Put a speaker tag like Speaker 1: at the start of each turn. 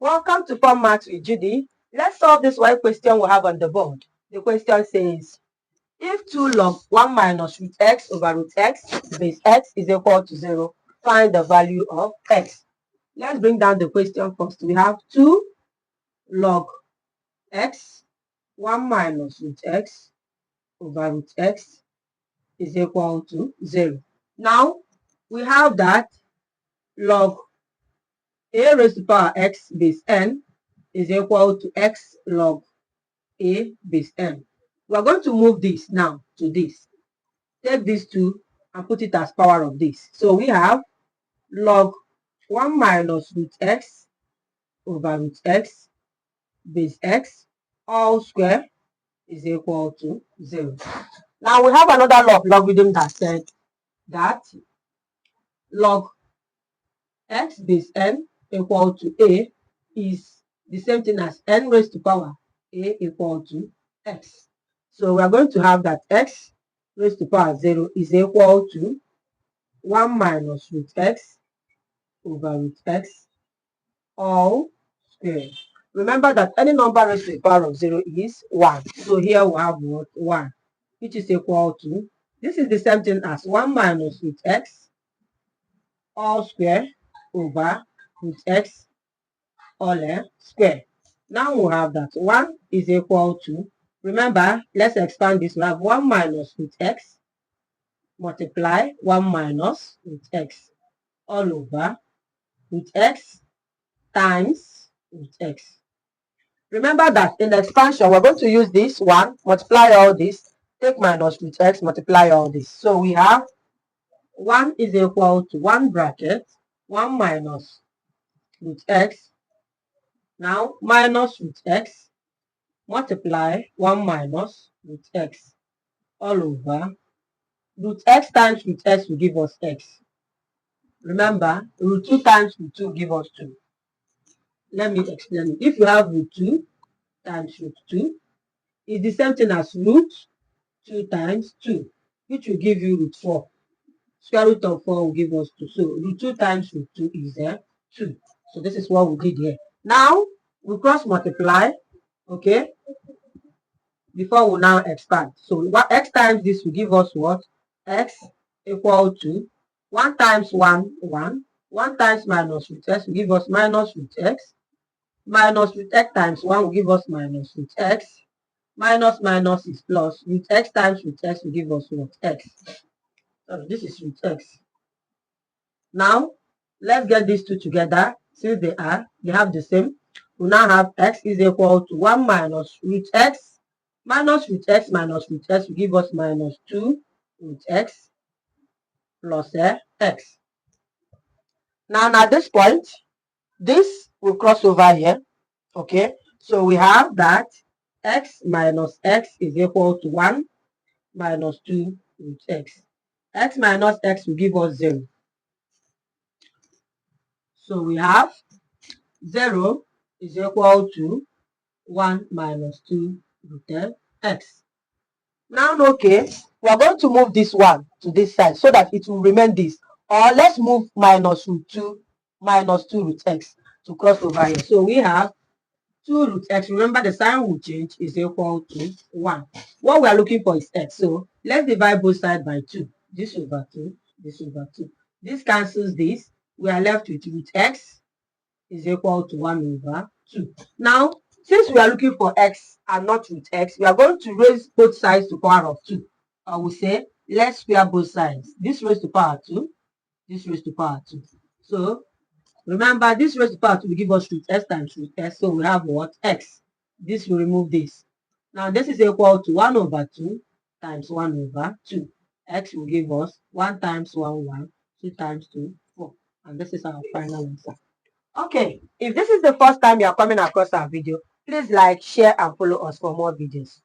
Speaker 1: Welcome to Fun Maths with Judy. Let's solve this one question we have on the board. The question says, if 2 log 1 minus root x over root x base x is equal to 0, find the value of x. Let's bring down the question first. We have 2 log x 1 minus root x over root x is equal to 0. Now, we have that log a raised to the power x base n is equal to x log a base n. We are going to move this now to this. Take these two and put it as power of this. So we have log 1 minus root x over root x base x all square is equal to 0. Now we have another law of logarithm that said that log x base n equal to a is the same thing as n raised to power a equal to x. So we are going to have that x raised to power 0 is equal to 1 minus root x over root x all squared. Remember that any number raised to the power of 0 is 1. So here we have what? 1, which is equal to, this is the same thing as 1 minus root x all square over root x all square. Now we have that 1 is equal to, remember, let's expand this. We have 1 minus root x multiply 1 minus root x all over root x times root x. Remember that in the expansion, we're going to use this 1, multiply all this, take minus root x, multiply all this. So we have 1 is equal to 1 bracket 1 minus root x, now minus root x, multiply 1 minus root x all over root x times root x will give us x. Remember, root 2 times root 2 give us 2. Let me explain it. If you have root 2 times root 2, it's the same thing as root 2 times 2, which will give you root 4. Square root of 4 will give us 2. So root 2 times root 2 is 2. So this is what we did here. Now, we cross multiply, okay, before we now expand. So what x times this will give us what? X equal to 1 times 1, 1. 1 times minus root x will give us minus root x. Minus root x times 1 will give us minus root x. Minus minus is plus. Root x times root x will give us what? X. So this is root x. Now, let's get these two together. Since they have the same. We now have x is equal to 1 minus root x. Minus root x will give us minus 2 root x plus x. Now, at this point, this will cross over here. Okay, so we have that x minus x is equal to 1 minus 2 root x. X minus x will give us 0. So we have 0 is equal to 1 minus 2 root x. Now, okay, we are going to move this one to this side so that it will remain this. Or let's move minus root 2 root x to cross over here. So we have 2 root x. Remember, the sign will change, is equal to 1. What we are looking for is x. So let's divide both sides by 2. This over 2, this over 2. This cancels this. We are left with root x is equal to 1 over 2. Now, since we are looking for x and not root x, we are going to raise both sides to power of 2. I will say, let's square both sides. This raised to power 2, this raised to power 2. So, remember, this raised to power 2 will give us root s times root s. So, we have what? X. This will remove this. Now, this is equal to 1 over 2 times 1 over 2. X will give us 1 times 1, 1, 2 times 2, 4. And this is our final answer. Okay, if this is the first time you are coming across our video, please like, share, and follow us for more videos.